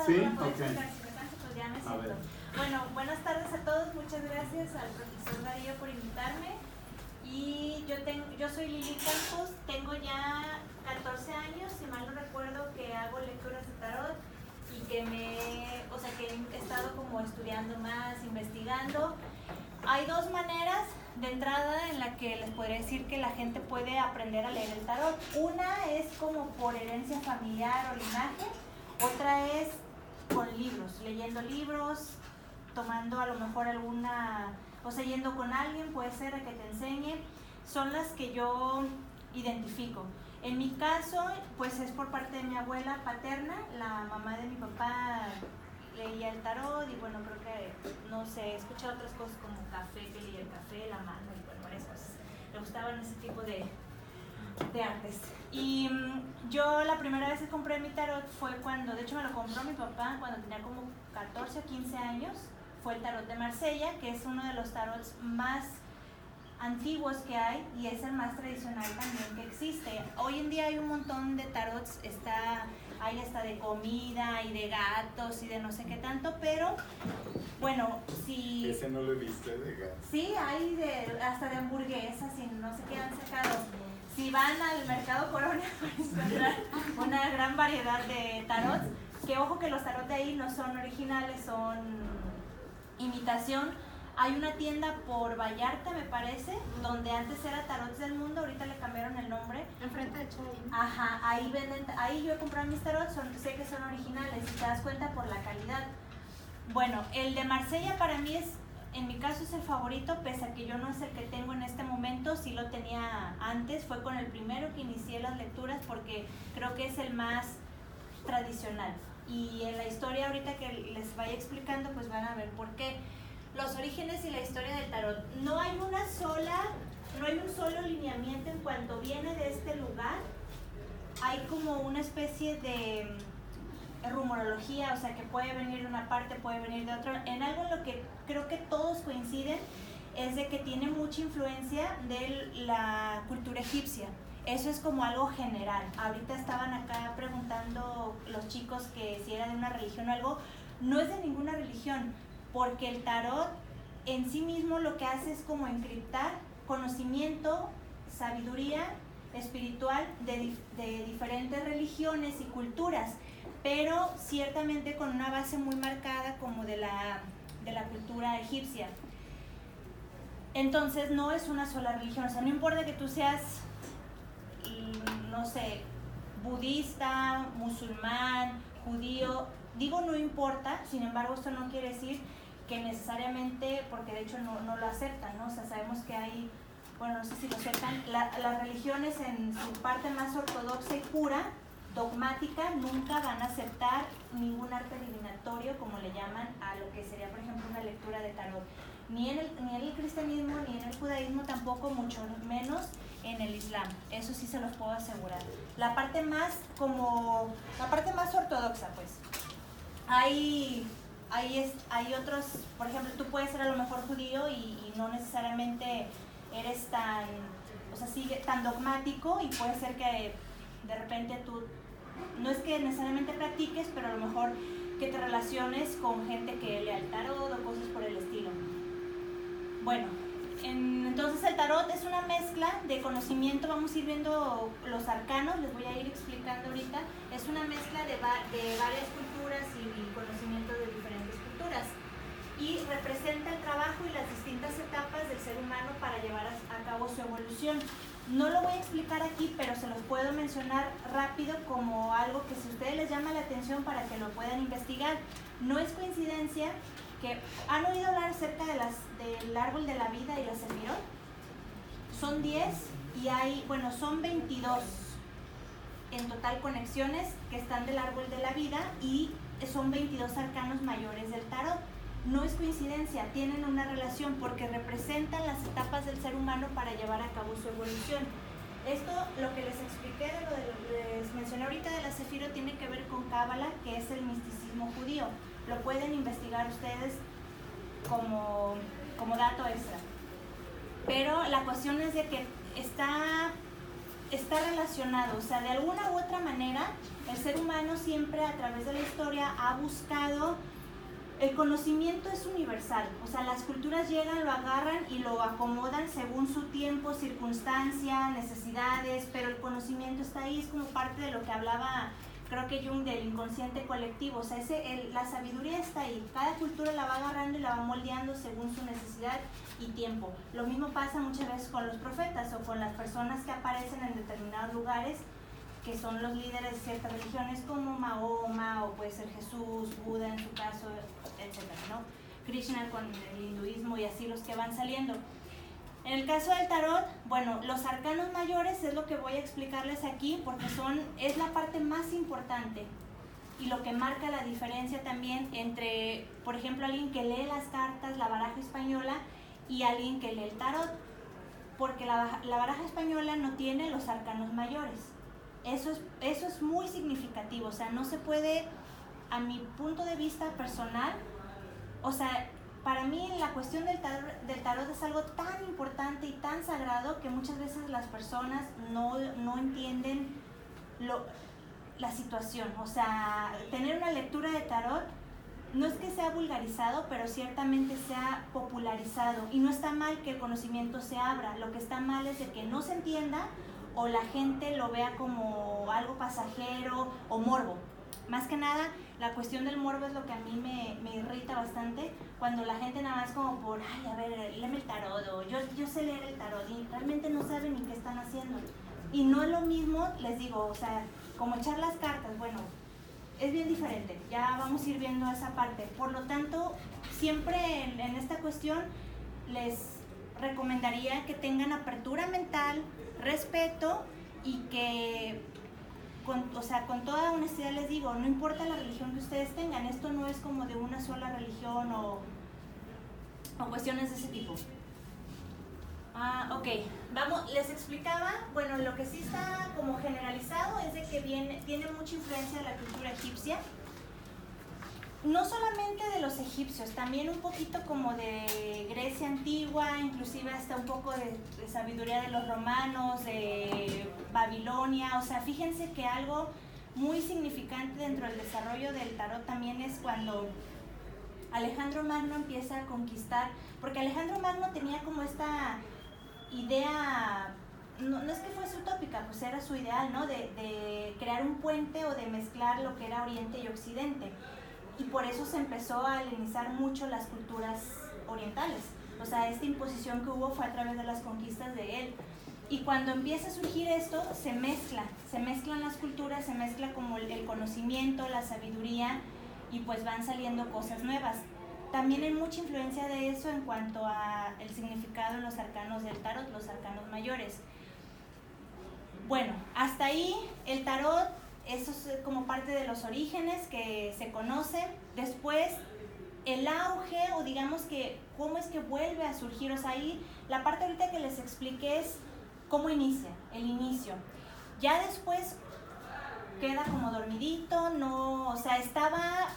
Sí, para poder ok. explicar. Si me canso, pues ya me A siento. ver. Bueno, buenas tardes a todos. Muchas gracias al profesor Darío por invitarme. Y yo soy Lili Campos, tengo ya 14 años, si mal no recuerdo, que hago lecturas de tarot y que que he estado como estudiando más, investigando. Hay dos maneras de entrada en la que les podría decir que la gente puede aprender a leer el tarot. Una es como por herencia familiar o linaje, otra es con libros, leyendo libros, tomando a lo mejor yendo con alguien, puede ser a que te enseñe. Son las que yo identifico. En mi caso, pues es por parte de mi abuela paterna, la mamá de mi papá leía el tarot y bueno, creo que, no sé, he escuchado otras cosas como café, que leía el café, la mano y bueno, varias cosas. Le gustaban ese tipo de artes. Y yo la primera vez que compré mi tarot fue cuando, de hecho me lo compró mi papá cuando tenía como 14 o 15 años. Fue el tarot de Marsella, que es uno de los tarots más antiguos que hay y es el más tradicional también que existe. Hoy en día hay un montón de tarots, hay hasta de comida y de gatos y de no sé qué tanto, pero bueno, si... Ese no lo he visto, de gatos. Sí, hay hasta de hamburguesas y no sé qué han sacado. Si van al mercado Corona van a encontrar una gran variedad de tarots, que ojo que los tarots de ahí no son originales, son imitación. Hay una tienda por Vallarta, me parece, donde antes era Tarots del Mundo, ahorita le cambiaron el nombre. Enfrente de Chay. Ajá, ahí yo he comprado mis tarots, sé que son originales y te das cuenta por la calidad. Bueno, el de Marsella para mí en mi caso es el favorito, pese a que yo no es el que tengo en este momento, sí lo tenía antes, fue con el primero que inicié las lecturas porque creo que es el más tradicional. Y en la historia ahorita que les vaya explicando, pues van a ver por qué. Los orígenes y la historia del tarot. No hay un solo lineamiento en cuanto viene de este lugar. Hay como una especie de rumorología, o sea que puede venir de una parte, puede venir de otra. En algo en lo que creo que todos coinciden es de que tiene mucha influencia de la cultura egipcia. Eso es como algo general. Ahorita estaban acá preguntando los chicos que si era de una religión o algo. No es de ninguna religión, porque el tarot en sí mismo lo que hace es como encriptar conocimiento, sabiduría espiritual de diferentes religiones y culturas, pero ciertamente con una base muy marcada como de la cultura egipcia. Entonces no es una sola religión, o sea, no importa que tú seas, no sé, budista, musulmán, judío, digo no importa, sin embargo esto no quiere decir que necesariamente, porque de hecho no lo aceptan, ¿no? O sea, sabemos que hay, bueno, no sé si lo aceptan, las religiones en su parte más ortodoxa y pura, dogmática, nunca van a aceptar ningún arte divinatorio, como le llaman a lo que sería, por ejemplo, una lectura de tarot. Ni en el cristianismo, ni en el judaísmo tampoco, mucho menos en el islam. Eso sí se los puedo asegurar. La parte más ortodoxa, pues. Hay otros, por ejemplo, tú puedes ser a lo mejor judío y no necesariamente eres tan dogmático, y puede ser que de repente tú, no es que necesariamente practiques, pero a lo mejor que te relaciones con gente que lea el tarot o cosas por el estilo. Bueno, entonces el tarot es una mezcla de conocimiento, vamos a ir viendo los arcanos, les voy a ir explicando ahorita, es una mezcla de varias culturas y conocimiento de diferentes culturas, y representa el trabajo y las distintas etapas del ser humano para llevar a cabo su evolución. No lo voy a explicar aquí, pero se los puedo mencionar rápido como algo que si a ustedes les llama la atención para que lo puedan investigar. No es coincidencia que han oído hablar acerca del árbol de la vida y la sefirot. Son 10 y son 22 en total conexiones que están del árbol de la vida, y son 22 arcanos mayores del tarot. No es coincidencia, tienen una relación porque representan las etapas del ser humano para llevar a cabo su evolución. Esto, lo que les expliqué, les mencioné ahorita de la sefirot, tiene que ver con Cábala, que es el misticismo judío. Lo pueden investigar ustedes como dato extra. Pero la cuestión es de que está está relacionado, o sea, de alguna u otra manera, el ser humano siempre a través de la historia ha buscado, el conocimiento es universal, o sea, las culturas llegan, lo agarran y lo acomodan según su tiempo, circunstancia, necesidades, pero el conocimiento está ahí, es como parte de lo que hablaba, creo que Jung, del inconsciente colectivo, o sea, la sabiduría está ahí, cada cultura la va agarrando y la va moldeando según su necesidad y tiempo. Lo mismo pasa muchas veces con los profetas o con las personas que aparecen en determinados lugares, que son los líderes de ciertas religiones como Mahoma o puede ser Jesús, Buda en su caso, etcétera, ¿no? Krishna con el hinduismo y así los que van saliendo. En el caso del tarot, bueno, los arcanos mayores es lo que voy a explicarles aquí porque es la parte más importante y lo que marca la diferencia también entre, por ejemplo, alguien que lee las cartas, la baraja española, y alguien que lee el tarot, porque la baraja española no tiene los arcanos mayores. Eso es muy significativo, o sea, no se puede, a mi punto de vista personal, o sea, para mí la cuestión del tarot es algo tan importante y tan sagrado que muchas veces las personas no entienden la situación. O sea, tener una lectura de tarot no es que sea vulgarizado, pero ciertamente se ha popularizado. Y no está mal que el conocimiento se abra, lo que está mal es de que no se entienda o la gente lo vea como algo pasajero o morbo. Más que nada, la cuestión del morbo es lo que a mí me irrita bastante, cuando la gente nada más como por, ay, a ver, léeme el tarot, o yo sé leer el tarot, y realmente no saben ni qué están haciendo. Y no es lo mismo, les digo, o sea, como echar las cartas, bueno, es bien diferente, ya vamos a ir viendo esa parte. Por lo tanto, siempre en esta cuestión les recomendaría que tengan apertura mental, respeto y que, con toda honestidad les digo, no importa la religión que ustedes tengan, esto no es como de una sola religión o cuestiones de ese tipo. Ok, vamos, les explicaba, bueno, lo que sí está como generalizado es de que tiene mucha influencia de la cultura egipcia, no solamente de los egipcios, también un poquito como de Grecia antigua, inclusive hasta un poco de sabiduría de los romanos, de Babilonia. O sea, fíjense que algo muy significante dentro del desarrollo del tarot también es cuando Alejandro Magno empieza a conquistar, porque Alejandro Magno tenía como esta idea, no es que fuese utópica, pues era su ideal, ¿no? De crear un puente o de mezclar lo que era Oriente y Occidente. Y por eso se empezó a helenizar mucho las culturas orientales. O sea, esta imposición que hubo fue a través de las conquistas de él. Y cuando empieza a surgir esto, se mezclan las culturas, se mezcla como el conocimiento, la sabiduría, y pues van saliendo cosas nuevas. También hay mucha influencia de eso en cuanto a el significado de los arcanos del tarot, los arcanos mayores. Bueno, hasta ahí el tarot, eso es como parte de los orígenes que se conoce. Después, el auge, o digamos que cómo es que vuelve a surgir. O sea, ahí la parte ahorita que les expliqué es cómo inicia, el inicio. Ya después queda como dormidito, no, o sea, estaba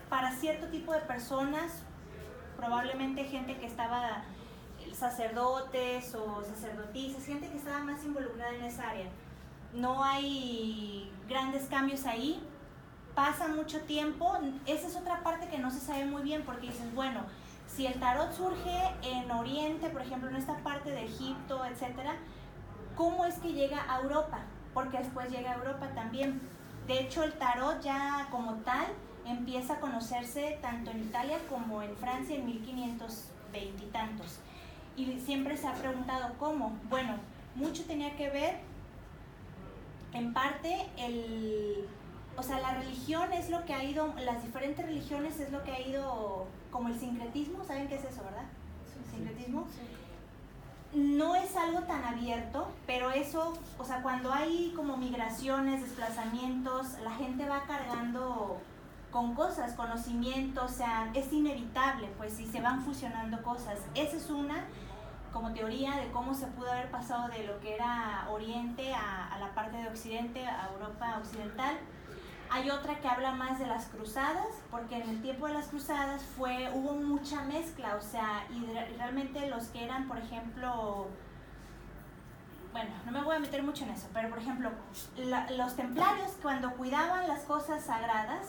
para cierto tipo de personas, probablemente gente que estaba, sacerdotes o sacerdotisas, gente que estaba más involucrada en esa área. No hay grandes cambios ahí, pasa mucho tiempo. Esa es otra parte que no se sabe muy bien, porque dices, bueno, si el tarot surge en Oriente, por ejemplo, en esta parte de Egipto, etcétera, ¿cómo es que llega a Europa? Porque después llega a Europa también. De hecho, el tarot ya como tal empieza a conocerse tanto en Italia como en Francia en 1520 y tantos. Y siempre se ha preguntado cómo. Bueno, mucho tenía que ver, en parte, la religión es lo que ha ido, las diferentes religiones es lo que ha ido, como el sincretismo, ¿saben qué es eso, verdad? Sí. ¿Sincretismo? Sí. No es algo tan abierto, pero eso, o sea, cuando hay como migraciones, desplazamientos, la gente va cargando con cosas, conocimientos, o sea, es inevitable, pues, si se van fusionando cosas. Esa es una como teoría de cómo se pudo haber pasado de lo que era Oriente a la parte de Occidente, a Europa occidental. Hay otra que habla más de las cruzadas, porque en el tiempo de las cruzadas hubo mucha mezcla, o sea, y realmente los que eran, por ejemplo, bueno, no me voy a meter mucho en eso, pero por ejemplo, los templarios cuando cuidaban las cosas sagradas,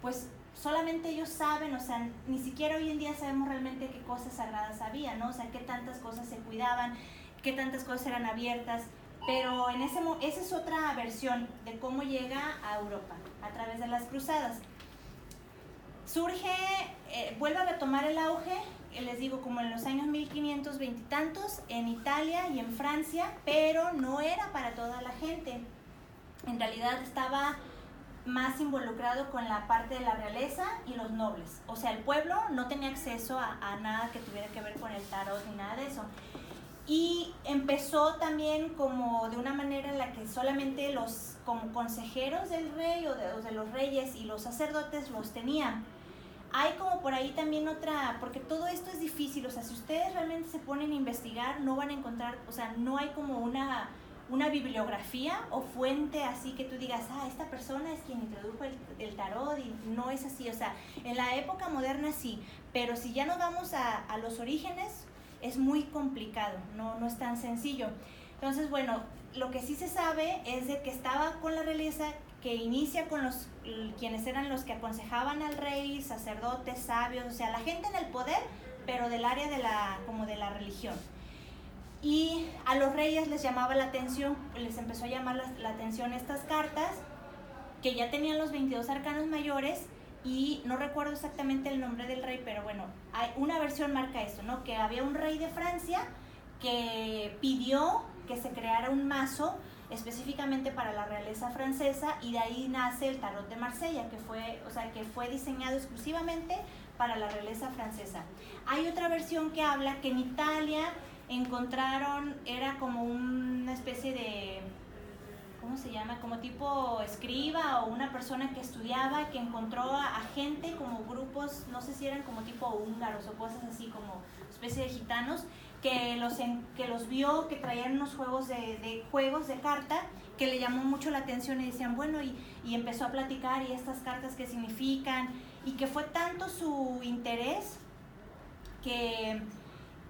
pues solamente ellos saben, o sea, ni siquiera hoy en día sabemos realmente qué cosas sagradas había, ¿no? O sea, qué tantas cosas se cuidaban, qué tantas cosas eran abiertas, pero esa es otra versión de cómo llega a Europa, a través de las cruzadas. Surge, vuelve a retomar el auge, les digo, como en los años 1520 y tantos, en Italia y en Francia, pero no era para toda la gente. En realidad estaba más involucrado con la parte de la realeza y los nobles. O sea, el pueblo no tenía acceso a nada que tuviera que ver con el tarot ni nada de eso. Y empezó también como de una manera en la que solamente los como consejeros del rey o de los reyes y los sacerdotes los tenían. Hay como por ahí también otra, porque todo esto es difícil, o sea, si ustedes realmente se ponen a investigar, no van a encontrar, o sea, no hay como una bibliografía o fuente así que tú digas, esta persona es quien introdujo el tarot, y no es así, o sea, en la época moderna sí, pero si ya nos vamos a los orígenes, es muy complicado, no es tan sencillo. Entonces, bueno, lo que sí se sabe es de que estaba con la realeza, que inicia con quienes eran los que aconsejaban al rey, sacerdotes, sabios, o sea, la gente en el poder, pero del área como de la religión. Y a los reyes les llamaba la atención, les empezó a llamar la atención estas cartas, que ya tenían los 22 arcanos mayores, y no recuerdo exactamente el nombre del rey, pero bueno, hay una versión marca esto, ¿no? Que había un rey de Francia que pidió que se creara un mazo específicamente para la realeza francesa, y de ahí nace el tarot de Marsella, que fue diseñado exclusivamente para la realeza francesa. Hay otra versión que habla que en Italia encontraron, era como una especie de, ¿cómo se llama? Como tipo escriba o una persona que estudiaba, que encontró a gente como grupos, no sé si eran como tipo húngaros o cosas así, como especie de gitanos, que los vio, que traían unos juegos de carta, que le llamó mucho la atención, y decían, bueno, y empezó a platicar, y estas cartas qué significan, y que fue tanto su interés que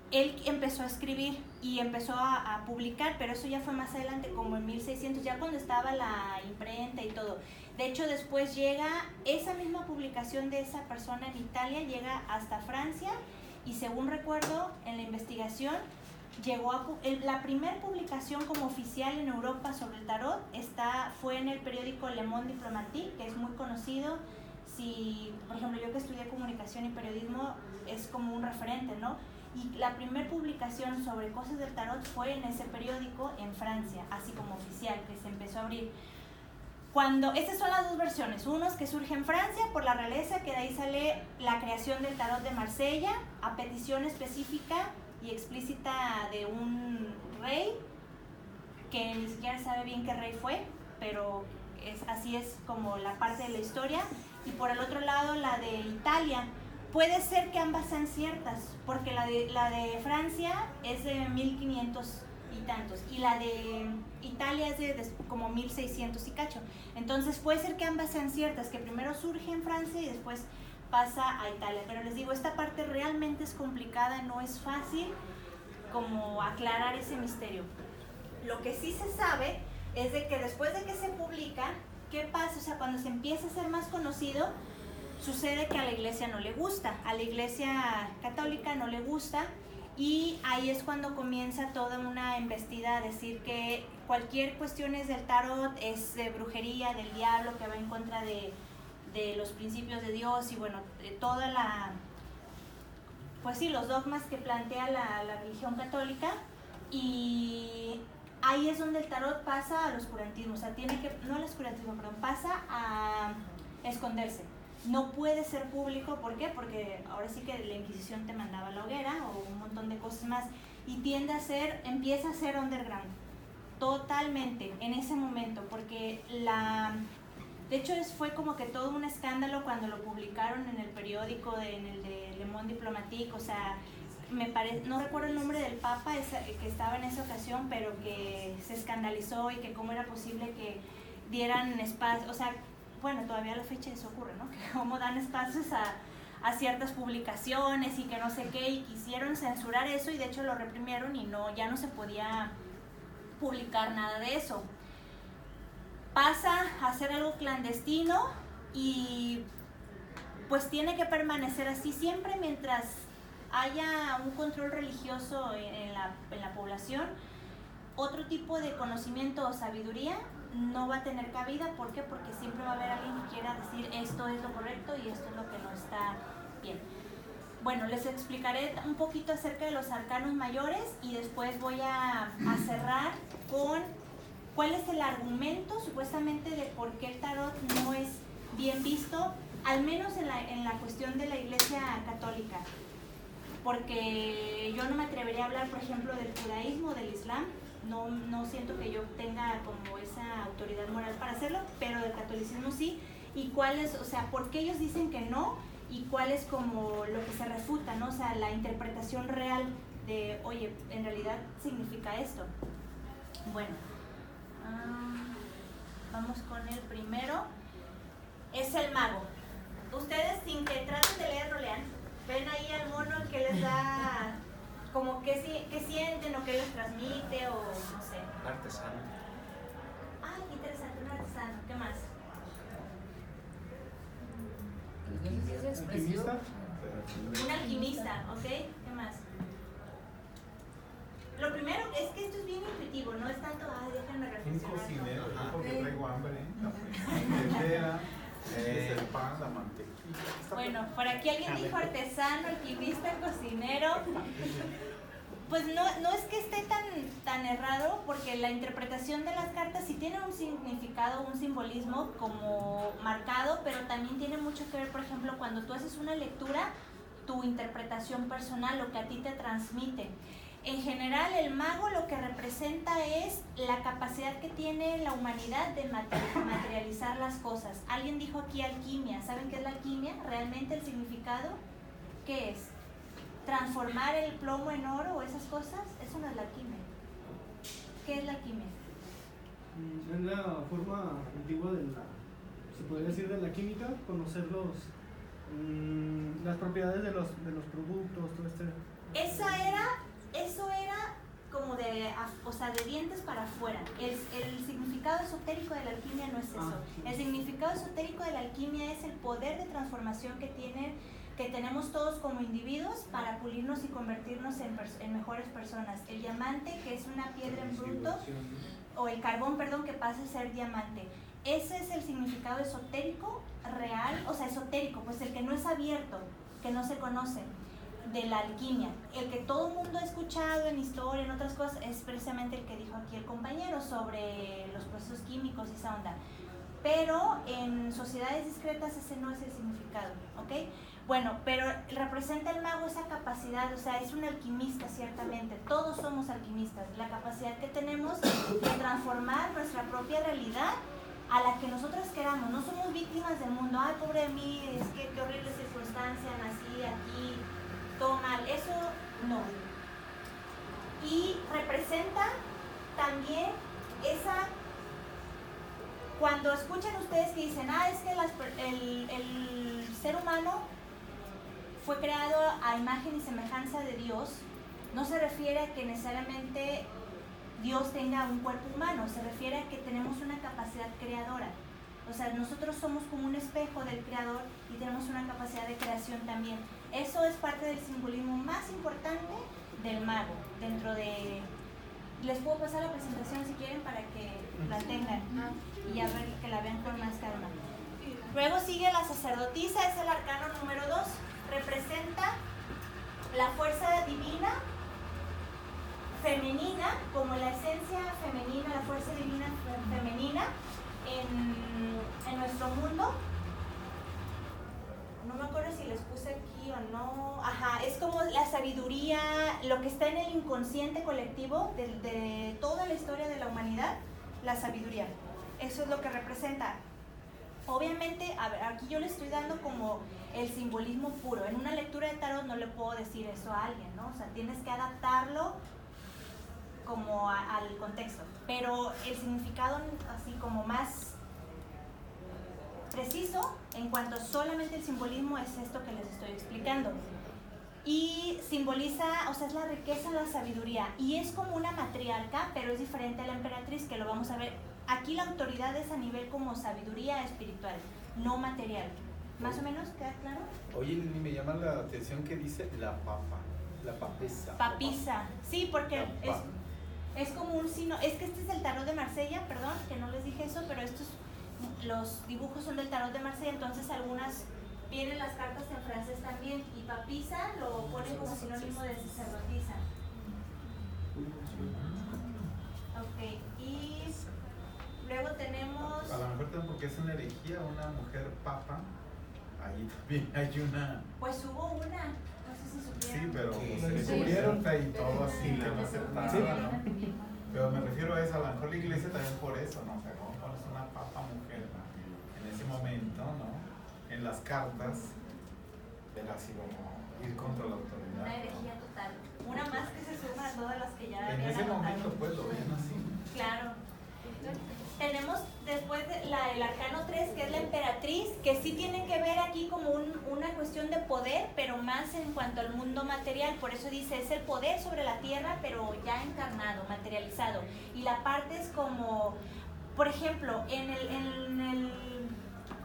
él empezó a escribir y empezó a publicar, pero eso ya fue más adelante, como en 1600, ya cuando estaba la imprenta y todo. De hecho, después llega esa misma publicación de esa persona en Italia, llega hasta Francia, y según recuerdo en la investigación, la primera publicación como oficial en Europa sobre el tarot fue en el periódico Le Monde Diplomatique, que es muy conocido. Si, por ejemplo, yo que estudié comunicación y periodismo, es como un referente, ¿no? Y la primera publicación sobre cosas del tarot fue en ese periódico en Francia, así como oficial, que se empezó a abrir. Estas son las dos versiones, unos que surge en Francia por la realeza, que de ahí sale la creación del tarot de Marsella, a petición específica y explícita de un rey, que ni siquiera sabe bien qué rey fue, pero así es como la parte de la historia. Y por el otro lado, la de Italia. Puede ser que ambas sean ciertas, porque la de Francia es de 1500 y tantos, y la de Italia es de como 1600 y cacho. Entonces puede ser que ambas sean ciertas, que primero surge en Francia y después pasa a Italia. Pero les digo, esta parte realmente es complicada, no es fácil como aclarar ese misterio. Lo que sí se sabe es de que después de que se publica, ¿qué pasa? O sea, cuando se empieza a ser más conocido, sucede que a la iglesia no le gusta, a la iglesia católica no le gusta, y ahí es cuando comienza toda una embestida a decir que cualquier cuestión del tarot es de brujería, del diablo, que va en contra de los principios de Dios, y bueno, de toda pues sí, los dogmas que plantea la religión católica. Y ahí es donde el tarot pasa al oscurantismo, o sea, no al oscurantismo, perdón, pasa a esconderse. No puede ser público, ¿por qué? Porque ahora sí que la Inquisición te mandaba a la hoguera o un montón de cosas más, y empieza a ser underground, totalmente, en ese momento, porque de hecho fue como que todo un escándalo cuando lo publicaron en el periódico, en el de Le Monde Diplomatique, o sea, no recuerdo el nombre del papa que estaba en esa ocasión, pero que se escandalizó, y que cómo era posible que dieran espacio, o sea, bueno, todavía a la fecha eso ocurre, ¿no? Que cómo dan espacios a ciertas publicaciones y que no sé qué, y quisieron censurar eso, y de hecho lo reprimieron, y ya no se podía publicar nada de eso. Pasa a ser algo clandestino y pues tiene que permanecer así siempre mientras haya un control religioso en la población. Otro tipo de conocimiento o sabiduría no va a tener cabida. ¿Por qué? Porque siempre va a haber alguien que quiera decir esto es lo correcto y esto es lo que no está bien. Bueno, les explicaré un poquito acerca de los arcanos mayores y después voy a cerrar con cuál es el argumento supuestamente de por qué el tarot no es bien visto, al menos en la cuestión de la Iglesia Católica. Porque yo no me atrevería a hablar, por ejemplo, del judaísmo, del islam. No siento que yo tenga como esa autoridad moral para hacerlo, pero del catolicismo sí. Y cuál es, o sea, por qué ellos dicen que no y cuál es como lo que se refuta, ¿no? O sea, la interpretación real de, oye, en realidad significa esto. Bueno, vamos con el primero. Es el mago. Ustedes, sin que traten de leer, rolean. Ven ahí al mono que les da, como que sienten o que les transmite o no sé. Artesano. Ay, qué interesante, un artesano. ¿Qué más? ¿Alquimista? Un alquimista, ¿ok? ¿Qué más? Lo primero es que esto es bien intuitivo, no es tanto, ay, déjenme Un reflexionar. cocinero, Ajá. porque traigo hambre, cafetera, el pan, la mantequilla. Bueno, por aquí alguien dijo artesano, alquimista, cocinero. Pues no es que esté tan errado, porque la interpretación de las cartas sí tiene un significado, un simbolismo como marcado, pero también tiene mucho que ver, por ejemplo, cuando tú haces una lectura, tu interpretación personal, lo que a ti te transmite. En general, el mago lo que representa es la capacidad que tiene la humanidad de materializar las cosas. Alguien dijo aquí alquimia. ¿Saben qué es la alquimia? ¿Realmente el significado? ¿Qué es? ¿Transformar el plomo en oro o esas cosas? Eso no es la alquimia. ¿Qué es la alquimia? Es la forma antigua de se podría decir, de la química, conocer las propiedades de los productos, todo Eso era como de dientes para afuera. El significado esotérico de la alquimia no es eso. Sí. El significado esotérico de la alquimia es el poder de transformación que tenemos todos como individuos para pulirnos y convertirnos en mejores personas. El diamante, que es una piedra en bruto, o el carbón, perdón, que pasa a ser diamante. Ese es el significado esotérico real, o sea, esotérico, pues el que no es abierto, que no se conoce, de la alquimia. El que todo el mundo ha escuchado en historia, en otras cosas, es precisamente el que dijo aquí el compañero sobre los procesos químicos y esa onda. Pero en sociedades discretas ese no es el significado, ¿ok? Bueno, pero representa el mago esa capacidad, o sea, es un alquimista ciertamente, todos somos alquimistas, la capacidad que tenemos de transformar nuestra propia realidad a la que nosotros queramos. No somos víctimas del mundo, ay, pobre de mí, es que qué horrible circunstancia, nací aquí, todo mal, eso no. Y representa también esa, cuando escuchan ustedes que dicen, es que el ser humano fue creado a imagen y semejanza de Dios, no se refiere a que necesariamente Dios tenga un cuerpo humano, se refiere a que tenemos una capacidad creadora. O sea, nosotros somos como un espejo del creador y tenemos una capacidad de creación también. Eso es parte del simbolismo más importante del mago. Dentro de... Les puedo pasar la presentación si quieren para que la tengan y a ver que la vean con más calma. Luego sigue la sacerdotisa, es el arcano número 2. Representa la fuerza divina femenina, como la esencia femenina, la fuerza divina femenina en nuestro mundo. No me acuerdo si les puse aquí o no. Ajá, es como la sabiduría, lo que está en el inconsciente colectivo de toda la historia de la humanidad, la sabiduría. Eso es lo que representa. Obviamente, a ver, aquí yo le estoy dando como el simbolismo puro. En una lectura de tarot no le puedo decir eso a alguien, ¿no? O sea, tienes que adaptarlo como al contexto. Pero el significado así como más preciso en cuanto solamente el simbolismo es esto que les estoy explicando. y simboliza, o sea, es la riqueza, la sabiduría, y es como una matriarca, pero es diferente a la emperatriz, que lo vamos a ver. Aquí la autoridad es a nivel como sabiduría espiritual, no material. ¿Más o menos queda claro? Oye, Lili, me llama la atención que dice la papa, la papisa. Papisa, sí, porque La pa- es como un signo, es que este es el tarot de Marsella, perdón, que no les dije eso, pero los dibujos son del tarot de Marsella, entonces algunas vienen las cartas en francés también, y papisa lo ponen como sinónimo de sacerdotisa. Ok, y luego tenemos... A lo mejor también porque es una herejía, una mujer papa, ahí también hay una... Pues hubo una, no sé si supieron. Sí, pero Sí, se sí. descubrieron y todo así, que no aceptaba, Sí. ¿no? Pero me refiero a eso, a lo mejor la iglesia también por eso, ¿no? O sea, como pones una papa mujer en ese momento, ¿no? En las cartas, era así como ir contra la autoridad. Una herejía total. Una más que se suma a todas las que ya En habían ese anotado. momento, pues, lo ven así. Claro. Tenemos después el arcano 3, que es la emperatriz, que sí tiene que ver aquí como una cuestión de poder, pero más en cuanto al mundo material. Por eso dice, es el poder sobre la tierra, pero ya encarnado, materializado. Y la parte es como, por ejemplo, en el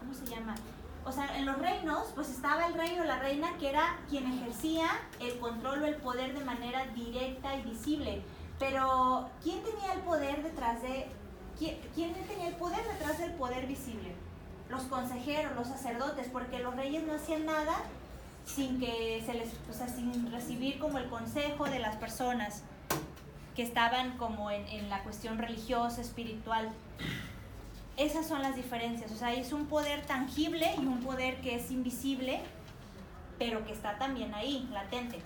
¿cómo se llama? O sea, en los reinos, pues estaba el rey o la reina, que era quien ejercía el control o el poder de manera directa y visible. Pero, ¿quién tenía el poder detrás de... ¿Quién tenía el poder detrás del poder visible? Los consejeros, los sacerdotes, porque los reyes no hacían nada sin que se les, o sea, sin recibir como el consejo de las personas que estaban como en la cuestión religiosa, espiritual. Esas son las diferencias, o sea, es un poder tangible y un poder que es invisible, pero que está también ahí, latente.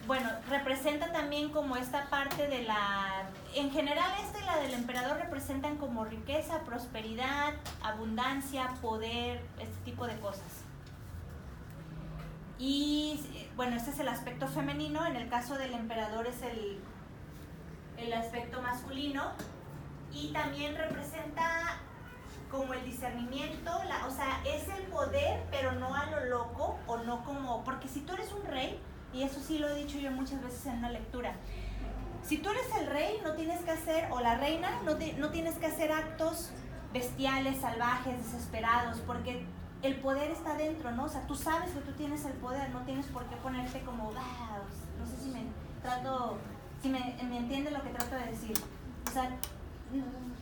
Bueno, representa también como esta parte de la... En general esta y la del emperador representan como riqueza, prosperidad, abundancia, poder, este tipo de cosas. Y bueno, este es el aspecto femenino, en el caso del emperador es el aspecto masculino, y también representa como el discernimiento, o sea, es el poder, pero no a lo loco, o no como... Porque si tú eres un rey, y eso sí lo he dicho yo muchas veces en una lectura, si tú eres el rey, no tienes que hacer, o la reina, no tienes que hacer actos bestiales, salvajes, desesperados, porque el poder está dentro, ¿no? O sea, tú sabes que tú tienes el poder, no tienes por qué ponerte como, no sé si me entiende lo que trato de decir. O sea,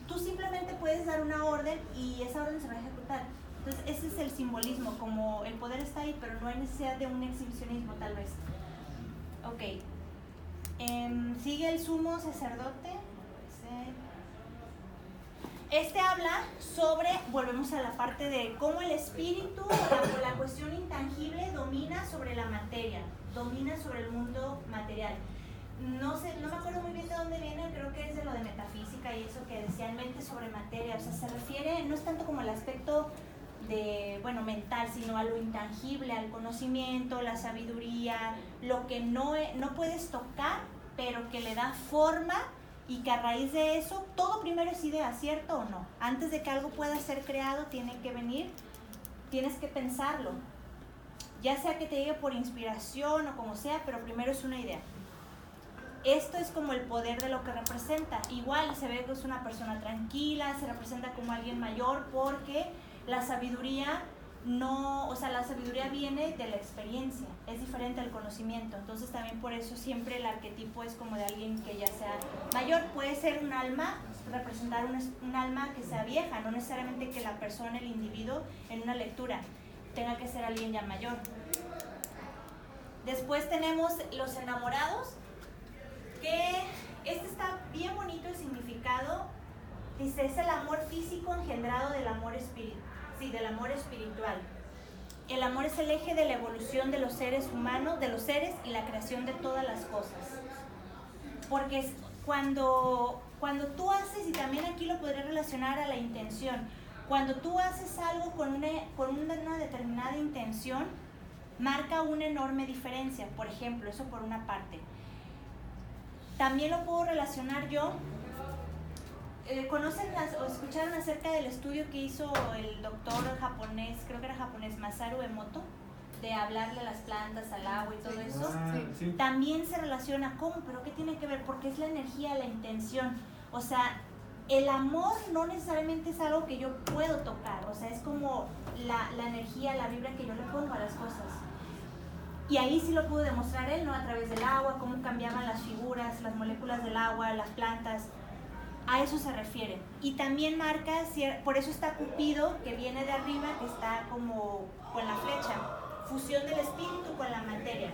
tú simplemente puedes dar una orden y esa orden se va a ejecutar. Entonces ese es el simbolismo, como el poder está ahí, pero no hay necesidad de un exhibicionismo tal vez. Ok. Sigue el sumo sacerdote. Este habla sobre, volvemos a la parte de cómo el espíritu o la cuestión intangible domina sobre la materia, domina sobre el mundo material. No me acuerdo muy bien de dónde viene, creo que es de lo de metafísica y eso que decían mente sobre materia, o sea, se refiere, no es tanto como el aspecto de, bueno, mental, sino a lo intangible, al conocimiento, la sabiduría, lo que no puedes tocar, pero que le da forma y que a raíz de eso, todo primero es idea, ¿cierto o no? Antes de que algo pueda ser creado, tiene que venir, tienes que pensarlo, ya sea que te llegue por inspiración o como sea, pero primero es una idea. Esto es como el poder de lo que representa. Igual se ve que es una persona tranquila, se representa como alguien mayor porque la sabiduría no, o sea, la sabiduría viene de la experiencia, es diferente al conocimiento. Entonces también por eso siempre el arquetipo es como de alguien que ya sea mayor. Puede ser un alma, representar un alma que sea vieja, no necesariamente que la persona, el individuo en una lectura tenga que ser alguien ya mayor. Después tenemos los enamorados, que este está bien bonito el significado. Dice, es el amor físico engendrado del amor espiritual. Sí, del amor espiritual. El amor es el eje de la evolución de los seres humanos, de los seres y la creación de todas las cosas. Porque cuando tú haces, y también aquí lo podré relacionar a la intención, cuando tú haces algo con una determinada intención, marca una enorme diferencia. Por ejemplo, eso por una parte. También lo puedo relacionar yo. ¿Conocen o escucharon acerca del estudio que hizo el doctor japonés, creo que era japonés, Masaru Emoto? de hablarle a las plantas, al agua y todo eso, Sí. también se relaciona ¿cómo? ¿Pero qué tiene que ver? Porque es la energía, la intención. O sea, el amor no necesariamente es algo que yo puedo tocar, o sea, es como la energía, la vibra que yo le pongo a las cosas. Y ahí sí lo pudo demostrar él, ¿no? A través del agua, cómo cambiaban las figuras, las moléculas del agua, las plantas. A eso se refiere. Y también marca, por eso está Cupido, que viene de arriba, que está como con la flecha. Fusión del espíritu con la materia.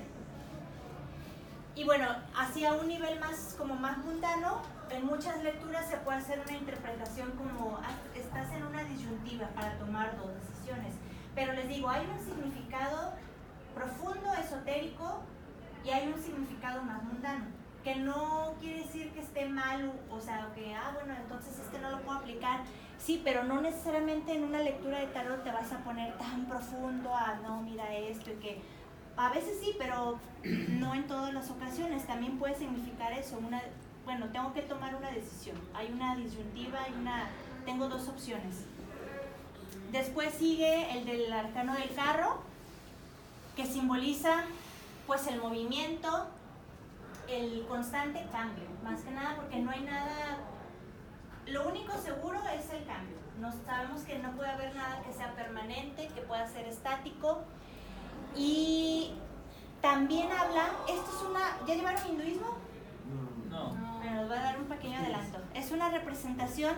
Y bueno, hacia un nivel más, como más mundano, en muchas lecturas se puede hacer una interpretación como estás en una disyuntiva para tomar dos decisiones. Pero les digo, hay un significado profundo, esotérico, y hay un significado más mundano, que no quiere decir que esté mal, o sea, que, bueno, entonces no lo puedo aplicar. Sí, pero no necesariamente en una lectura de tarot te vas a poner tan profundo no, mira esto, y que a veces sí, pero no en todas las ocasiones. También puede significar eso, bueno, tengo que tomar una decisión, hay una disyuntiva, tengo dos opciones. Después sigue el del arcano del carro, que simboliza pues el movimiento, el constante cambio, más que nada porque no hay nada, lo único seguro es el cambio. Sabemos que no puede haber nada que sea permanente, que pueda ser estático. Y también habla, ¿ya llevaron hinduismo? No. Bueno, les voy a dar un pequeño adelanto. Es una representación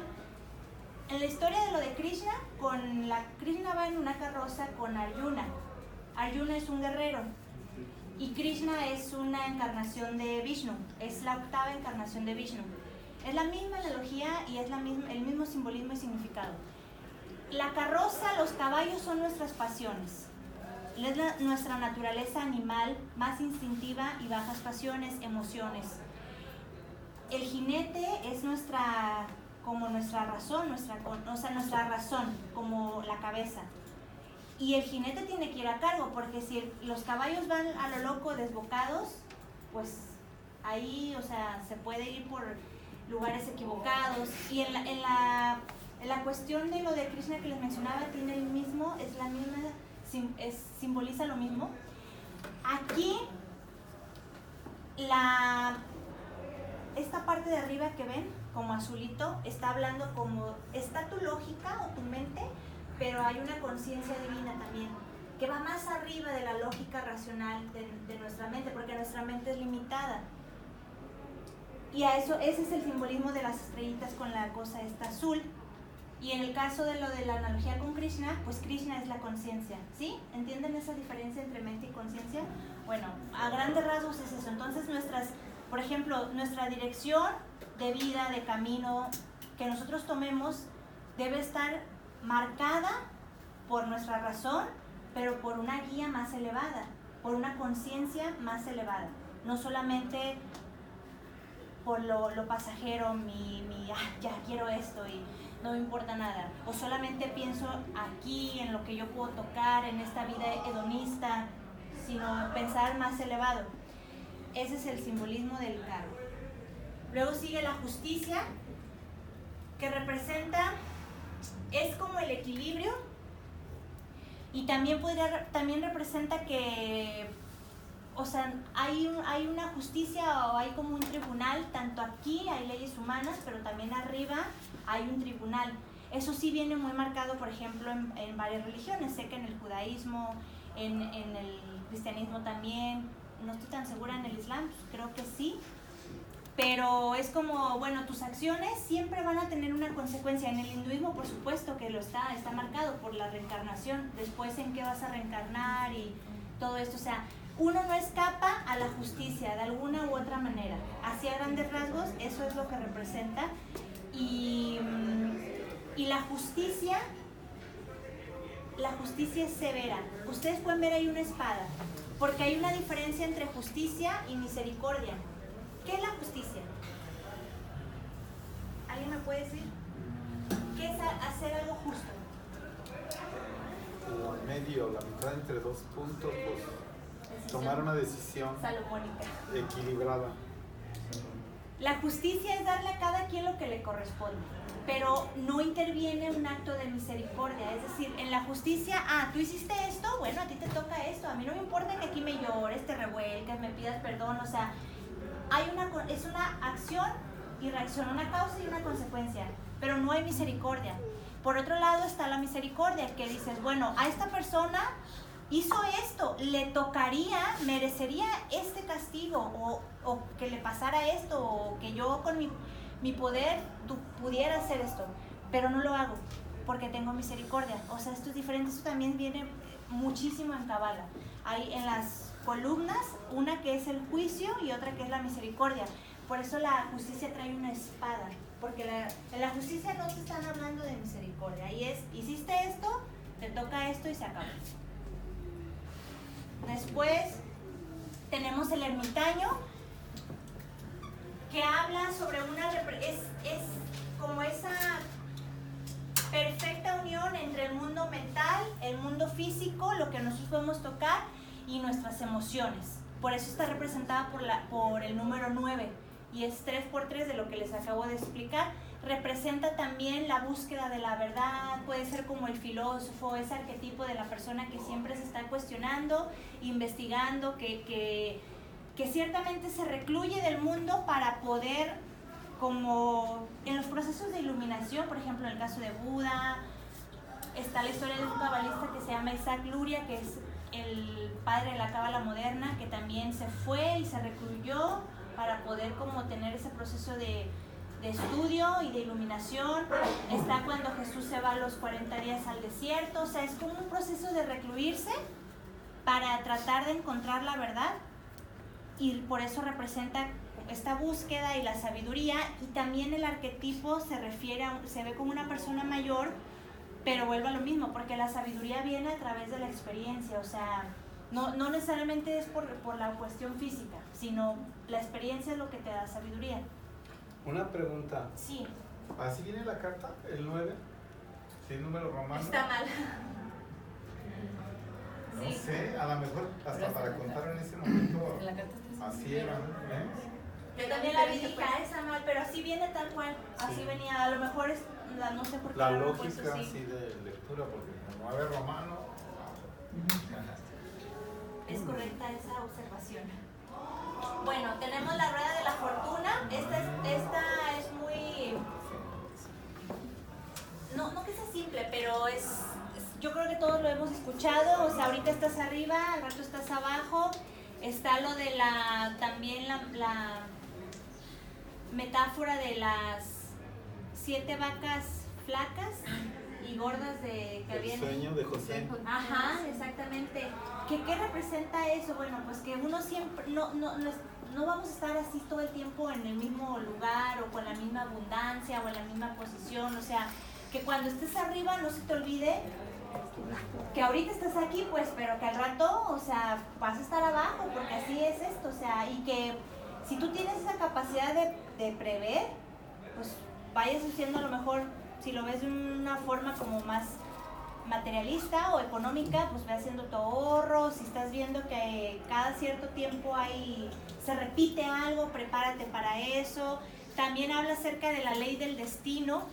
en la historia de lo de Krishna, Krishna va en una carroza con Arjuna. Arjuna es un guerrero y Krishna es una encarnación de Vishnu, es la octava encarnación de Vishnu. Es la misma analogía y es el mismo simbolismo y significado. La carroza, los caballos son nuestras pasiones. Es nuestra naturaleza animal más instintiva y bajas pasiones, emociones. El jinete es nuestra razón, nuestra razón, como la cabeza. Y el jinete tiene que ir a cargo, porque si los caballos van a lo loco desbocados, pues ahí, se puede ir por lugares equivocados. Y en la cuestión de lo de Krishna que les mencionaba, simboliza lo mismo. Aquí, esta parte de arriba que ven, como azulito, está hablando como, está tu lógica o tu mente, pero hay una conciencia divina también, que va más arriba de la lógica racional de nuestra mente, porque nuestra mente es limitada. Y ese es el simbolismo de las estrellitas con la cosa esta azul. Y en el caso de lo de la analogía con Krishna, pues Krishna es la conciencia, ¿sí? ¿Entienden esa diferencia entre mente y conciencia? Bueno, a grandes rasgos es eso. Entonces por ejemplo, nuestra dirección de vida, de camino que nosotros tomemos debe estar marcada por nuestra razón, pero por una guía más elevada, por una conciencia más elevada, no solamente por lo pasajero, ya quiero esto y no me importa nada, o solamente pienso aquí en lo que yo puedo tocar, en esta vida hedonista, sino pensar más elevado. Ese es el simbolismo del carro. Luego sigue la justicia, que es como el equilibrio, y también representa que, hay una justicia, o hay como un tribunal. Tanto aquí hay leyes humanas, pero también arriba hay un tribunal. Eso sí viene muy marcado, por ejemplo, en varias religiones. Sé que en el judaísmo, en el cristianismo también, no estoy tan segura en el islam, creo que sí. Pero es como, bueno, tus acciones siempre van a tener una consecuencia. En el hinduismo, por supuesto que está marcado por la reencarnación, después en qué vas a reencarnar y todo esto. Uno no escapa a la justicia de alguna u otra manera. Así a grandes rasgos, eso es lo que representa. Y la justicia es severa. Ustedes pueden ver ahí una espada, porque hay una diferencia entre justicia y misericordia. ¿Qué es la justicia? ¿Alguien me puede decir? ¿Qué es hacer algo justo? Como en medio, la mitad entre dos puntos, pues tomar una decisión salomónica, equilibrada. La justicia es darle a cada quien lo que le corresponde, pero no interviene un acto de misericordia. Es decir, en la justicia, tú hiciste esto, bueno, a ti te toca esto. A mí no me importa que aquí me llores, te revuelques, me pidas perdón. O sea, es una acción y reacción, una causa y una consecuencia, pero no hay misericordia. Por otro lado está la misericordia, que dices, bueno, a esta persona hizo esto, le tocaría, merecería este castigo, o que le pasara esto, o que yo con mi poder pudiera hacer esto, pero no lo hago porque tengo misericordia. O sea, esto es diferente. Esto también viene muchísimo en Cábala. Hay en las columnas una que es el juicio y otra que es la misericordia. Por eso la justicia trae una espada, porque en la justicia no te están hablando de misericordia. Ahí es, hiciste esto, te toca esto y se acabó. Después tenemos el ermitaño, que habla sobre es como esa perfecta unión entre el mundo mental, el mundo físico, lo que nosotros podemos tocar, y nuestras emociones. Por eso está representada por el número 9, y es 3x3 de lo que les acabo de explicar. Representa también la búsqueda de la verdad, puede ser como el filósofo, ese arquetipo de la persona que siempre se está cuestionando, investigando, que ciertamente se recluye del mundo para poder, como en los procesos de iluminación, por ejemplo en el caso de Buda, está la historia de un cabalista que se llama Isaac Luria, que es el padre de la cábala moderna, que también se fue y se recluyó para poder como tener ese proceso de estudio y de iluminación. Está cuando Jesús se va a los 40 días al desierto. O sea, es como un proceso de recluirse para tratar de encontrar la verdad, y por eso representa esta búsqueda y la sabiduría. Y también el arquetipo se ve como una persona mayor, pero vuelve a lo mismo, porque la sabiduría viene a través de la experiencia. O sea, no necesariamente es por la cuestión física, sino la experiencia es lo que te da sabiduría. Una pregunta. Sí. ¿Así viene la carta, el 9? ¿Sí, el número romano? Está mal. No Sí. sé, a lo mejor hasta para contar en ese momento En la carta está así era, ¿no? Yo también la vi, dije, está mal, pero así viene tal cual. Así Sí. venía. A lo mejor no sé por qué. La lo han lógica puesto así de lectura, porque como 9 romano. Es correcta esa observación. Bueno, tenemos la rueda de la fortuna. Esta es muy... No que sea simple, pero yo creo que todos lo hemos escuchado. O sea, ahorita estás arriba, al rato estás abajo. Está lo de también la metáfora de las 7 vacas flacas y gordas que habían... El sueño de José. Ajá, exactamente. ¿Qué representa eso? Bueno, pues que uno siempre, no vamos a estar así todo el tiempo en el mismo lugar o con la misma abundancia o en la misma posición. O sea, que cuando estés arriba no se te olvide que ahorita estás aquí, pues, pero que al rato, o sea, vas a estar abajo, porque así es esto. O sea, y que si tú tienes esa capacidad de prever, pues vayas haciendo a lo mejor, si lo ves de una forma como más materialista o económica, pues ve haciendo tu ahorro. Si estás viendo que cada cierto tiempo se repite algo, prepárate para eso. También habla acerca de la ley del destino,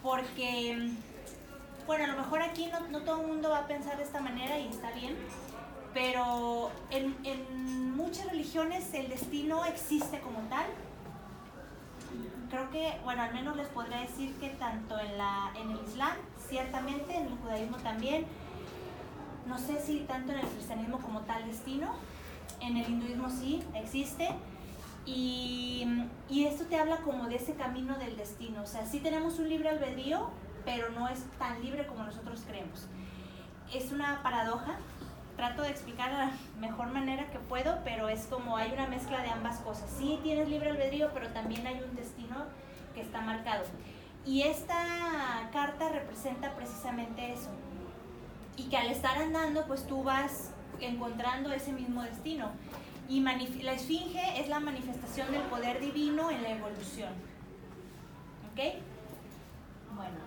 porque, bueno, a lo mejor aquí no todo el mundo va a pensar de esta manera y está bien, pero en muchas religiones el destino existe como tal. Creo que, bueno, al menos les podría decir que tanto en el Islam, ciertamente, en el judaísmo también, no sé si tanto en el cristianismo como tal destino, en el hinduismo sí existe, y esto te habla como de ese camino del destino. O sea, sí tenemos un libre albedrío, pero no es tan libre como nosotros creemos. Es una paradoja. Trato de explicar de la mejor manera que puedo, pero es como hay una mezcla de ambas cosas. Sí tienes libre albedrío, pero también hay un destino que está marcado. Y esta carta representa precisamente eso. Y que al estar andando, pues tú vas encontrando ese mismo destino. Y la esfinge es la manifestación del poder divino en la evolución. ¿Ok? Bueno.